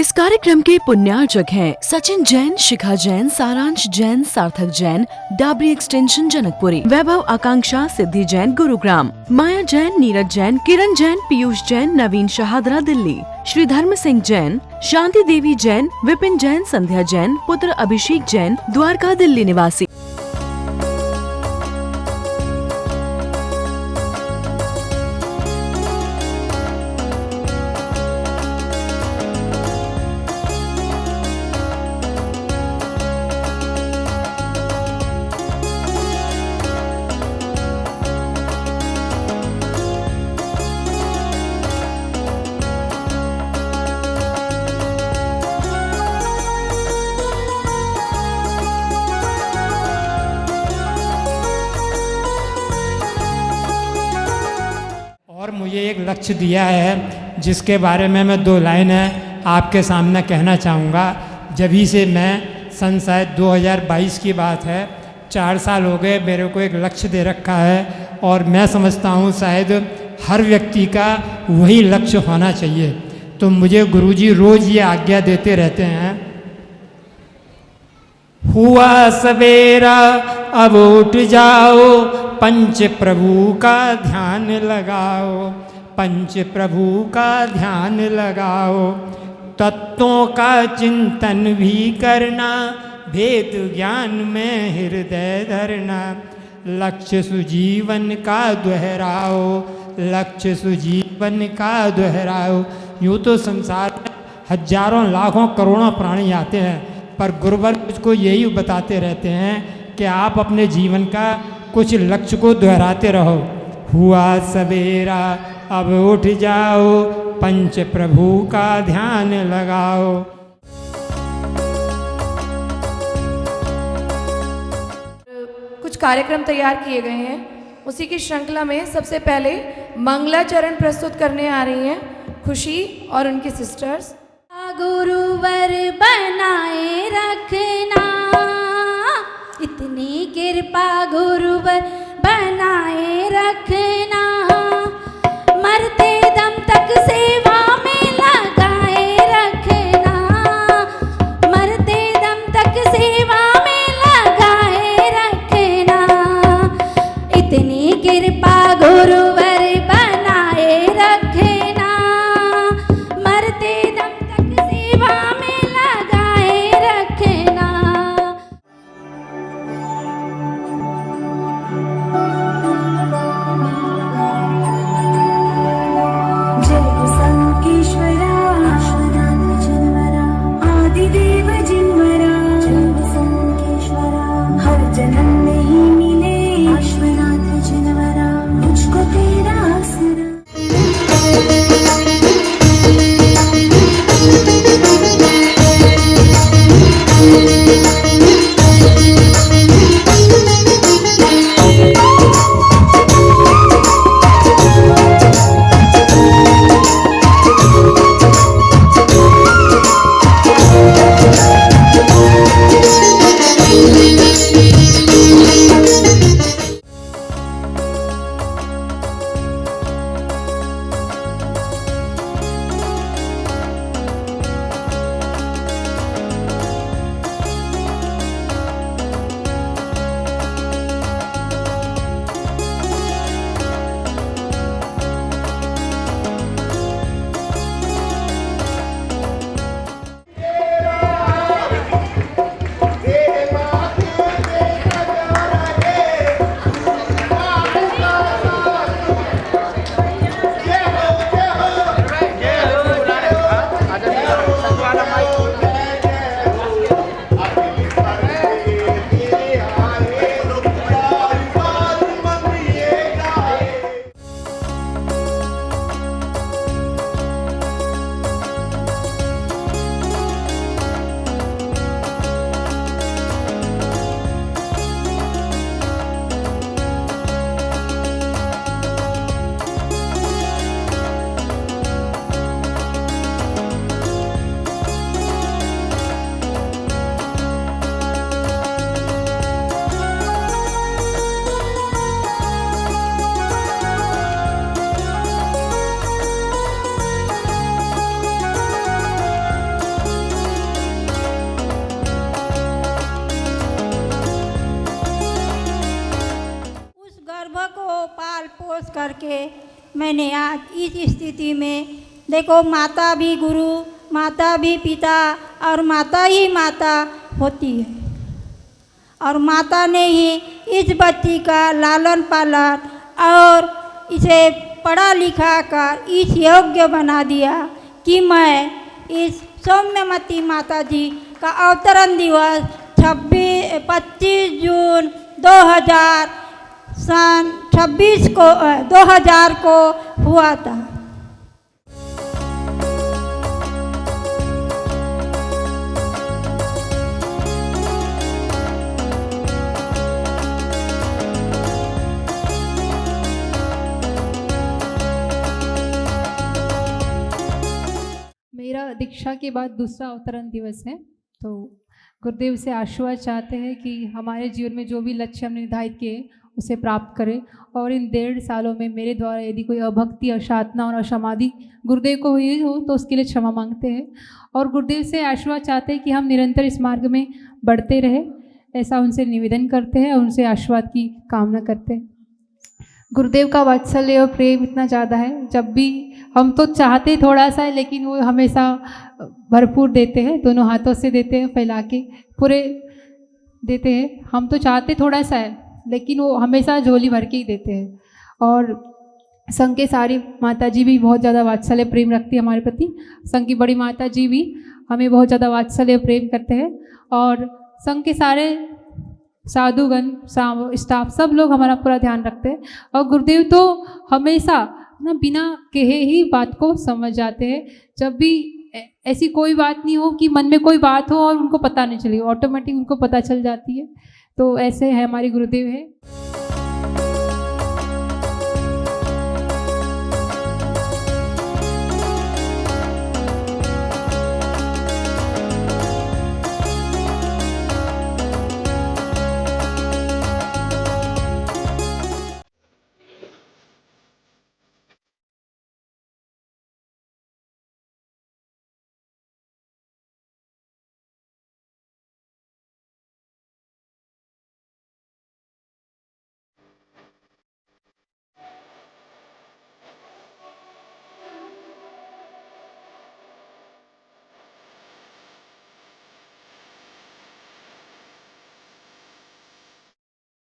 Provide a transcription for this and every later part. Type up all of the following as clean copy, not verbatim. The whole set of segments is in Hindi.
इस कार्यक्रम के पुण्यार्चक हैं सचिन जैन, शिखा जैन, सारांश जैन, सार्थक जैन, डाबरी एक्सटेंशन जनकपुरी, वैभव आकांक्षा, सिद्धि जैन गुरुग्राम, माया जैन, नीरज जैन, किरण जैन, पीयूष जैन, नवीन शहादरा दिल्ली, श्री धर्म सिंह जैन, शांति देवी जैन, विपिन जैन, संध्या जैन, पुत्र अभिषेक जैन, द्वारका दिल्ली निवासी। और मुझे एक लक्ष्य दिया है जिसके बारे में मैं 2 लाइनें आपके सामने कहना चाहूँगा। जब ही से मैं शायद 2022 की बात है, 4 साल हो गए मेरे को एक लक्ष्य दे रखा है और मैं समझता हूँ शायद हर व्यक्ति का वही लक्ष्य होना चाहिए। तो मुझे गुरुजी रोज़ ये आज्ञा देते रहते हैं, हुआ सवेरा अब उठ जाओ, पंच प्रभु का ध्यान लगाओ, पंच प्रभु का ध्यान लगाओ, तत्वों का चिंतन भी करना, भेद ज्ञान में हृदय धरना, लक्ष्य सुजीवन का दोहराओ, लक्ष्य सुजीवन का दोहराओ। यूँ तो संसार में हजारों लाखों करोड़ों प्राणी आते हैं, पर गुरुवर मुझको यही बताते रहते हैं कि आप अपने जीवन का कुछ लक्ष्य को दोहराते रहो। हुआ सवेरा अब उठ जाओ, पंच प्रभु का ध्यान लगाओ। कुछ कार्यक्रम तैयार किए गए हैं, उसी की श्रृंखला में सबसे पहले मंगलाचरण प्रस्तुत करने आ रही हैं खुशी और उनकी सिस्टर्स। गुरुवर बनाए रखना, इतनी कृपा गुरुवर बनाए रखना, मरते दम तक सेवा में लगाए रखना, मरते दम तक सेवा में लगाए रखना, इतनी कृपा गुरुवर बनाए रखना, मरते दम तक सेवा में लगाए रखना। जय संतोष करके मैंने आज इस स्थिति में, देखो माता भी गुरु, माता भी पिता और माता ही माता होती है, और माता ने ही इस बच्ची का लालन पालन और इसे पढ़ा लिखा कर इस योग्य बना दिया कि मैं इस सौम्यमती माता जी का अवतरण दिवस 25 जून 2000 को हुआ था। मेरा दीक्षा के बाद दूसरा अवतरण दिवस है, तो गुरुदेव से आशीर्वाद चाहते हैं कि हमारे जीवन में जो भी लक्ष्य हमने निर्धारित किए उसे प्राप्त करें, और इन 1.5 सालों में मेरे द्वारा यदि कोई अभक्ति, असाधना और असमाधि गुरुदेव को हुई हो तो उसके लिए क्षमा मांगते हैं, और गुरुदेव से आशीर्वाद चाहते हैं कि हम निरंतर इस मार्ग में बढ़ते रहे, ऐसा उनसे निवेदन करते हैं और उनसे आशीर्वाद की कामना करते हैं। गुरुदेव का वात्सल्य और प्रेम इतना ज़्यादा है, जब भी हम तो चाहते थोड़ा सा है लेकिन वो हमेशा भरपूर देते हैं, दोनों हाथों से देते हैं, फैला के पूरे देते हैं। हम तो चाहते थोड़ा सा है लेकिन वो हमेशा झोली भर के ही देते हैं। और संघ के सारी माता जी भी बहुत ज़्यादा वात्सल्य प्रेम रखती है हमारे प्रति। संघ की बड़ी माता जी भी हमें बहुत ज़्यादा वात्सल्य प्रेम करते हैं, और संघ के सारे साधुगण, स्टाफ, सब लोग हमारा पूरा ध्यान रखते हैं। और गुरुदेव तो हमेशा ना बिना कहे ही बात को समझ जाते हैं। जब भी ऐसी कोई बात नहीं हो कि मन में कोई बात हो और उनको पता नहीं चले, ऑटोमेटिक उनको पता चल जाती है। तो ऐसे है हमारे गुरुदेव है।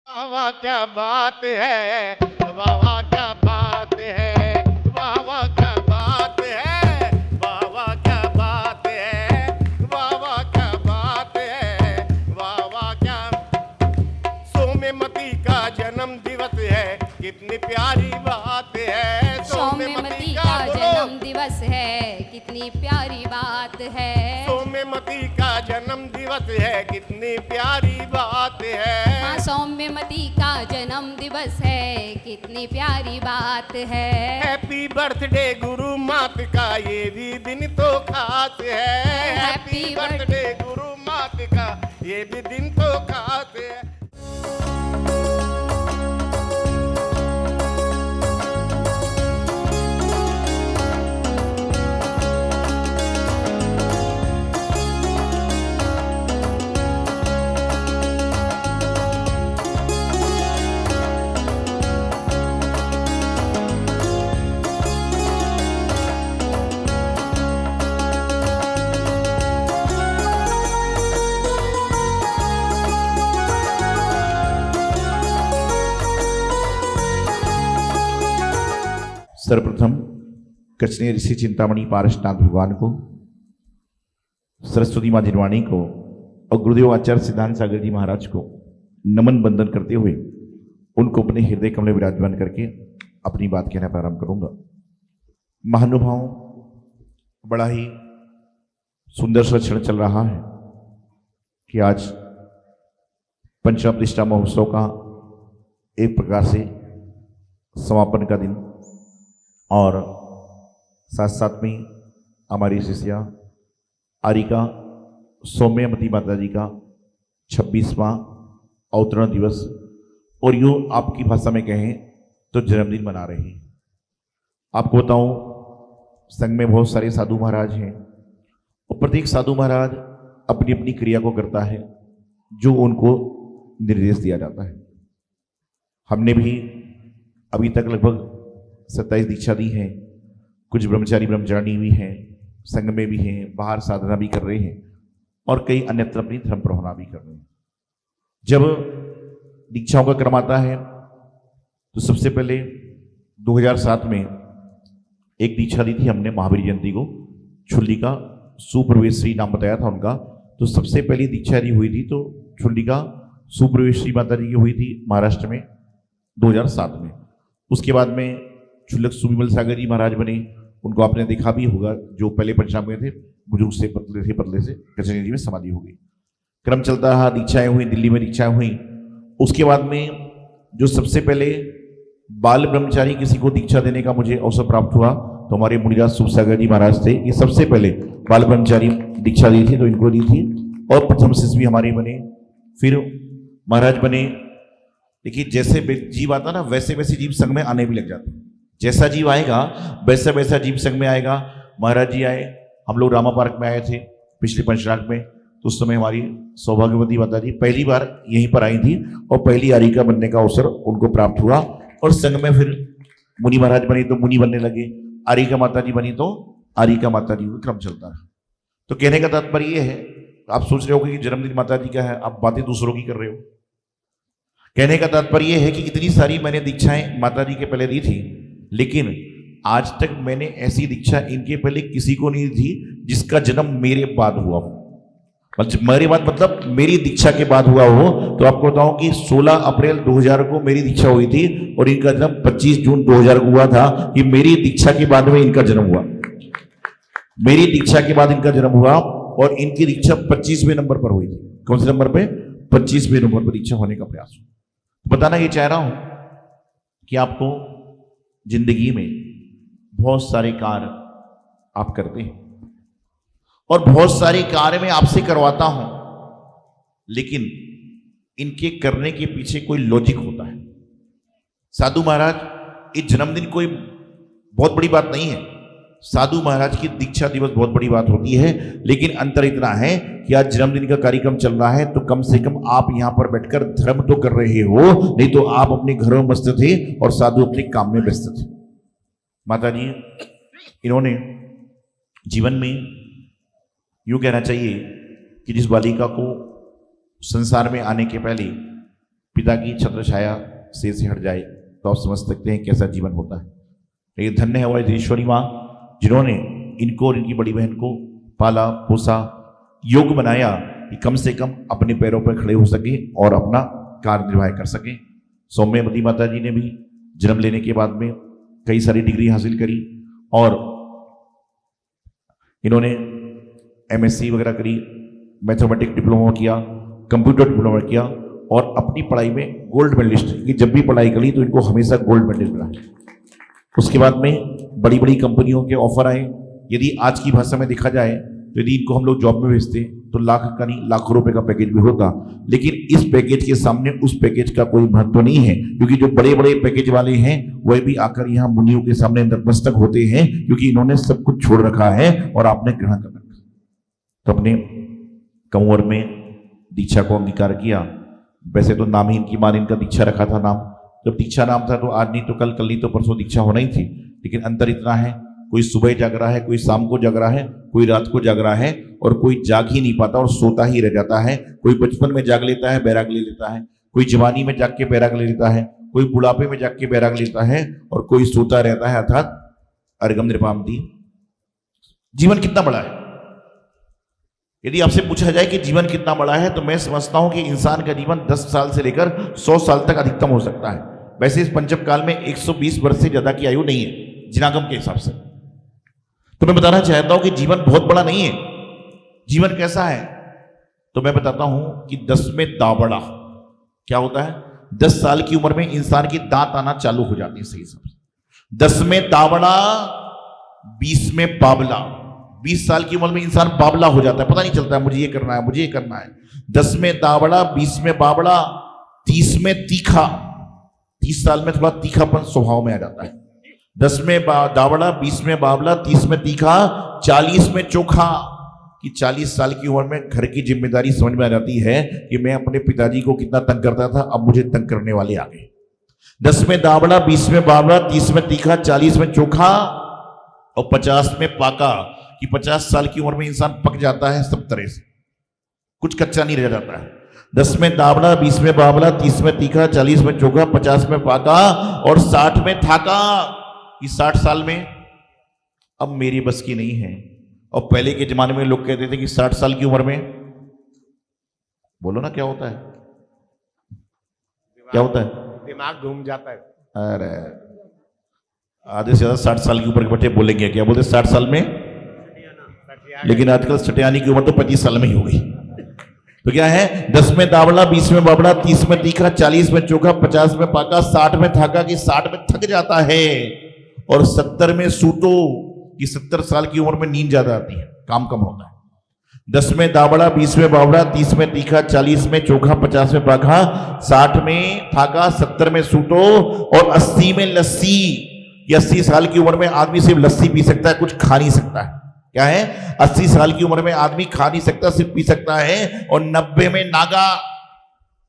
वाह क्या बात है, वाह क्या बात है, वाह क्या बात है, वाह क्या बात है, वाह क्या बात है, वाह क्या। सौम्यमती का जन्म दिवस है, कितनी प्यारी बात है। सौम्यमती का जन्म दिवस है, कितनी प्यारी बात है। सौम्यमती का जन्म दिवस है, कितनी प्यारी बात है। हाँ, सौम्यमती का जन्म दिवस है, कितनी प्यारी बात है। हैप्पी बर्थडे गुरु मात का ये भी दिन तो खास है। हैप्पी बर्थडे गुरु मात का ये भी दिन तो खास है। सर्वप्रथम कृष्ण ऋषि चिंतामणि पारसनाथ भगवान को, सरस्वती माँ जिनवाणी को और गुरुदेव आचार्य सिद्धांत सागर जी महाराज को नमन बंदन करते हुए उनको अपने हृदय कमल में विराजमान करके अपनी बात कहना प्रारंभ करूंगा। महानुभाव, बड़ा ही सुंदर सा क्षण चल रहा है कि आज पंचम प्रतिष्ठा महोत्सव का एक प्रकार से समापन का दिन, और साथ साथ में हमारी शिष्या आरिका सौम्यमती माता जी का 26वां अवतरण दिवस, और यूँ आपकी भाषा में कहें तो जन्मदिन मना रहे हैं। आपको बताऊं, संघ में बहुत सारे साधु महाराज हैं और प्रत्येक साधु महाराज अपनी अपनी क्रिया को करता है जो उनको निर्देश दिया जाता है। हमने भी अभी तक लगभग 27 दीक्षा दी है। कुछ ब्रह्मचारी ब्रह्मचारिणी भी हैं, संघ में भी हैं, बाहर साधना भी कर रहे हैं और कई अन्यत्र अपनी धर्म प्रभावना भी कर रहे हैं। जब दीक्षाओं का क्रम आता है तो सबसे पहले 2007 में एक दीक्षा दी थी हमने महावीर जयंती को। छुल्ली का सुप्रवेश्वरी नाम बताया था उनका। तो सबसे पहली दीक्षा यदि हुई थी तो छुल्ली का सुप्रवेश्वरी माता जी की हुई थी महाराष्ट्र में 2007 में। उसके बाद में छुल्लक सुविमल सागर जी महाराज बने, उनको आपने देखा भी होगा, जो पहले पंचांग में थे, बुजुर्ग से पतले से कचरी जी में समाधि हो गई। क्रम चलता रहा, दीक्षाएं हुई, दिल्ली में दीक्षाएं हुई। उसके बाद में जो सबसे पहले बाल ब्रह्मचारी किसी को दीक्षा देने का मुझे अवसर प्राप्त हुआ तो हमारे मुनिराज सुखसागर जी महाराज थे। ये सबसे पहले बाल ब्रह्मचारी दीक्षा दी थी तो इनको दी थी और प्रथम शिष्य भी हमारे बने। फिर महाराज बने। देखिए जैसे जीव आता ना वैसे वैसे जीव संघ में आने भी लग जाते हैं। जैसा जीव आएगा वैसा वैसा जीव संघ में आएगा। महाराज जी आए, हम लोग रामा पार्क में आए थे पिछले पंचराग में, तो उस समय हमारी सौभाग्यवती माता जी पहली बार यहीं पर आई थी और पहली आरिका बनने का अवसर उनको प्राप्त हुआ। और संघ में फिर मुनि महाराज बनी तो मुनि बनने लगे, आरिका माता जी बनी तो आरिका माता जी का क्रम चलता रहा। तो कहने का तात्पर्य ये है, आप सोच रहे हो कि जन्मदिन माता जी का है, आप बातें दूसरों की कर रहे हो। कहने का तात्पर्य ये है कि इतनी सारी मैंने दीक्षाएं माता जी के पहले दी थी, लेकिन आज तक मैंने ऐसी दीक्षा इनके पहले किसी को नहीं दी जिसका जन्म मेरे बाद हुआ हो। मेरे बाद मतलब मेरी दीक्षा के बाद हुआ हो। तो आपको बताऊं कि 16 अप्रैल 2000 को मेरी दीक्षा हुई थी और इनका जन्म 25 जून 2000 को हुआ था। कि मेरी दीक्षा के बाद में इनका जन्म हुआ, मेरी दीक्षा के बाद इनका जन्म हुआ और इनकी दीक्षा 25वें नंबर पर हुई थी। कौन से नंबर पे? 25वें नंबर पर दीक्षा होने का प्रयास हुआ। बताना ये चाह रहा हूं कि आपको जिंदगी में बहुत सारे कार्य आप करते हैं और बहुत सारे कार्य मैं आपसे करवाता हूं, लेकिन इनके करने के पीछे कोई लॉजिक होता है। साधु महाराज, ये जन्मदिन कोई बहुत बड़ी बात नहीं है। साधु महाराज की दीक्षा दिवस बहुत बड़ी बात होती है, लेकिन अंतर इतना है कि आज जन्मदिन का कार्यक्रम चल रहा है तो कम से कम आप यहां पर बैठकर धर्म तो कर रहे हो, नहीं तो आप अपने घरों में मस्त थे और साधु अपने काम में व्यस्त थे। माता जी इन्होंने जीवन में यूं कहना चाहिए कि जिस बालिका को संसार में आने के पहले पिता की छत्र छाया से हट जाए तो आप समझ सकते हैं कैसा जीवन होता है। लेकिन धन्य है वो ईश्वरी माँ जिन्होंने इनको और इनकी बड़ी बहन को पाला पोसा, योग्य बनाया कि कम से कम अपने पैरों पर खड़े हो सके और अपना कार्य निर्वाह कर सके। सौम्यवती माता जी ने भी जन्म लेने के बाद में कई सारी डिग्री हासिल करी और इन्होंने MSc वगैरह करी, मैथमेटिक्स डिप्लोमा किया, कंप्यूटर डिप्लोमा किया और अपनी पढ़ाई में गोल्ड मेडलिस्ट की जब भी पढ़ाई करी तो इनको हमेशा गोल्ड मेडल मिला। उसके बाद में बड़ी बड़ी कंपनियों के ऑफर आए। यदि आज की भाषा में देखा जाए तो यदि इनको हम लोग जॉब में भेजते तो लाख का नहीं लाखों रुपए का पैकेज भी होता, लेकिन इस पैकेज के सामने उस पैकेज का कोई महत्व नहीं है, क्योंकि जो बड़े बड़े पैकेज वाले हैं वह भी आकर यहाँ मुनियों के सामने नतमस्तक होते हैं, क्योंकि इन्होंने सब कुछ छोड़ रखा है और आपने ग्रहण कर रखा। तो अपने कम उम्र में दीक्षा को अंगीकार किया। वैसे तो नाम ही इनकी मां ने इनका दीक्षा रखा था नाम, जब दीक्षा नाम था तो आज नहीं तो कल, कल नहीं तो परसों दीक्षा होना ही थी। लेकिन अंतर इतना है, कोई सुबह जाग रहा है, कोई शाम को जाग रहा है, कोई रात को जाग रहा है और कोई जाग ही नहीं पाता और सोता ही रह जाता है। कोई बचपन में जाग लेता है, बैराग ले लेता है, कोई जवानी में जाग के बैराग ले लेता है, कोई बुढ़ापे में जाग के बैराग लेता है और कोई सोता रहता है, अर्थात अर्गम निर्पामती। जीवन कितना बड़ा है? यदि आपसे पूछा जाए कि जीवन कितना बड़ा है तो मैं समझता हूं कि इंसान का जीवन 10 साल से लेकर 100 साल तक अधिकतम हो सकता है। वैसे इस पंचम काल में 120 वर्ष से ज्यादा की आयु नहीं है जिनागम के हिसाब से। तो मैं बताना चाहता हूं कि जीवन बहुत बड़ा नहीं है। जीवन कैसा है तो मैं बताता हूं कि 10 में दावड़ा क्या होता है। 10 साल की उम्र में इंसान की दांत आना चालू हो जाती है सही हिसाब से। 10 में दावड़ा, 20 में बावला। 20 साल की उम्र में इंसान बावला हो जाता है, पता नहीं चलता है मुझे ये करना है, मुझे ये करना है। 10 में दावड़ा, 20 में बावड़ा, 30 में तीखा। 30 साल में थोड़ा तीखापन स्वभाव में आ जाता है। 10 में दावड़ा, 20 में बावला, 30 में तीखा, 40 में चोखा। कि 40 साल की उम्र में घर की जिम्मेदारी समझ में आ जाती है कि मैं अपने पिताजी को कितना तंग करता था, अब मुझे तंग करने वाले आ गए। 10 में दावड़ा, 20 में बावड़ा, 30 में तीखा, 40 में चोखा और 50 में पाका। कि 50 साल की उम्र में इंसान पक जाता है सब तरह से, कुछ कच्चा नहीं रह जाता है। 10 में दावड़ा, 20 में बावड़ा, 30 में तीखा, 40 में चोखा, 50 में पाका और 60 में थाका। कि 60 साल में अब मेरी बस की नहीं है। और पहले के जमाने में लोग कहते थे कि 60 साल की उम्र में, बोलो ना क्या होता है, क्या होता है? दिमाग घूम जाता है। अरे आधे से ज्यादा 60 साल की उम्र के बच्चे बोलेंगे, क्या बोलते 60 साल में? लेकिन आजकल सटियानी की उम्र तो 25 साल में ही हो गई। तो क्या है? 10 में दावड़ा, 20 में बावड़ा, 30 में तीखा, 40 में चोखा, 50 में पाका, 60 में थाका। कि 60 में थक जाता है और 70 में सूतो। कि 70 साल की उम्र में नींद ज्यादा आती है, काम कम होता है। 10 में दावड़ा, 20 में बावड़ा, 30 में तीखा, 40 में चोखा, 50 में पाका, 60 में थाका, 70 में सूतो और 80 में लस्सी। 80 साल की उम्र में आदमी सिर्फ लस्सी पी सकता है, कुछ खा नहीं सकता है। क्या है? 80 साल की उम्र में आदमी खा नहीं सकता, सिर्फ पी सकता है। और 90 में नागा,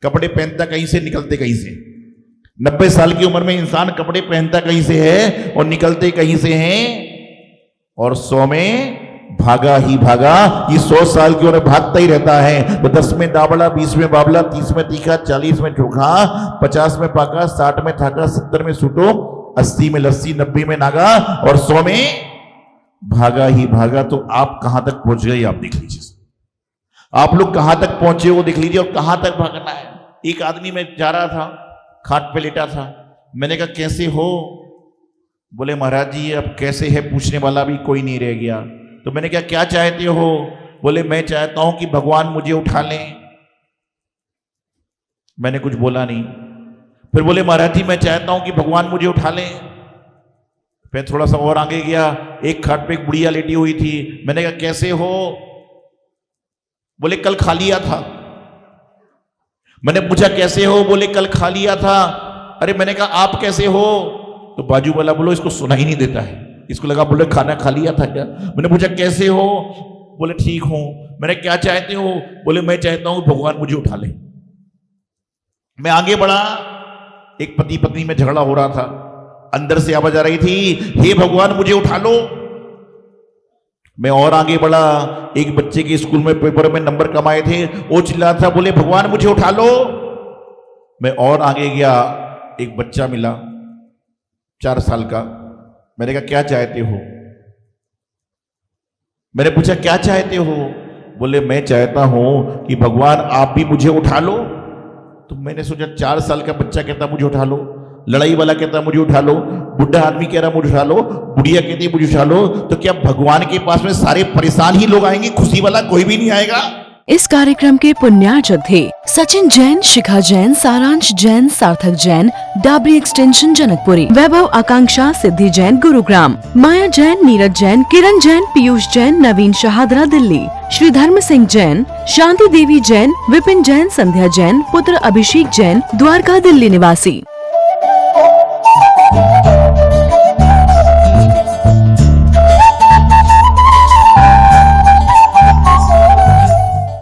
कपड़े पहनता कहीं से, निकलते कहीं से। 90 साल की उम्र में इंसान कपड़े पहनता कहीं से है और निकलते कहीं से हैं। और 100 में भागा ही भागा। ये 100 साल की उम्र भागता ही रहता है। तो 10 में दावड़ा, 20 में बावला, 30 में तीखा, 40 में चोखा, 50 में पाका, 60 में थाका, 70 में सूटो, 80 में लस्सी, 90 में नागा और 100 में भागा ही भागा। तो आप कहां तक पहुंच गए आप देख लीजिए। आप लोग कहां तक पहुंचे वो देख लीजिए और कहां तक भागना है। एक आदमी में जा रहा था, खाट पे लेटा था। मैंने कहा कैसे हो? बोले महाराज जी अब कैसे है पूछने वाला भी कोई नहीं रह गया। तो मैंने कहा क्या चाहते हो? बोले मैं चाहता हूं कि भगवान मुझे उठा लें। मैंने कुछ बोला नहीं। फिर बोले महाराज जी मैं चाहता हूं कि भगवान मुझे उठा लें। फिर थोड़ा सा और आगे गया, एक खाट पे एक बुढ़िया लेटी हुई थी। मैंने कहा कैसे हो? बोले कल खा लिया था। मैंने पूछा कैसे हो? बोले कल खा लिया था। अरे मैंने कहा आप कैसे हो? तो बाजू वाला बोलो इसको सुना ही नहीं देता है, इसको लगा बोले खाना खा लिया था क्या। मैंने पूछा कैसे हो? बोले ठीक हूं। मैंने क्या चाहते हो? बोले मैं चाहता हूं भगवान मुझे उठा ले। मैं आगे बढ़ा, एक पति पत्नी में झगड़ा हो रहा था। अंदर से आवाज आ रही थी हे भगवान मुझे उठा लो। मैं और आगे बढ़ा, एक बच्चे के स्कूल में पेपर में नंबर कम आए थे, वो चिल्ला था बोले भगवान मुझे उठा लो। मैं और आगे गया, एक बच्चा मिला 4 साल का। मैंने कहा क्या चाहते हो? मैंने पूछा क्या चाहते हो? बोले मैं चाहता हूं कि भगवान आप भी मुझे उठा लो। तो मैंने सोचा 4 साल का बच्चा कहता मुझे उठा लो, लड़ाई वाला कहता मुझे उठा लो, बुढ़ा आदमी कह रहा मुझे उठा लो, बुढ़िया कहती है मुझे उठा लो। तो क्या भगवान के पास में सारे परेशान ही लोग आएंगे, खुशी वाला कोई भी नहीं आएगा? इस कार्यक्रम के पुण्यार्चक थे सचिन जैन, शिखा जैन, सारांश जैन, सार्थक जैन, डाबरी एक्सटेंशन जनकपुरी, वैभव आकांक्षा सिद्धि जैन गुरुग्राम, माया जैन, नीरज जैन, किरण जैन, पीयूष जैन, नवीन शाहदरा दिल्ली, श्री धर्म सिंह जैन, शांति देवी जैन, विपिन जैन, संध्या जैन, पुत्र अभिषेक जैन, द्वारका दिल्ली निवासी।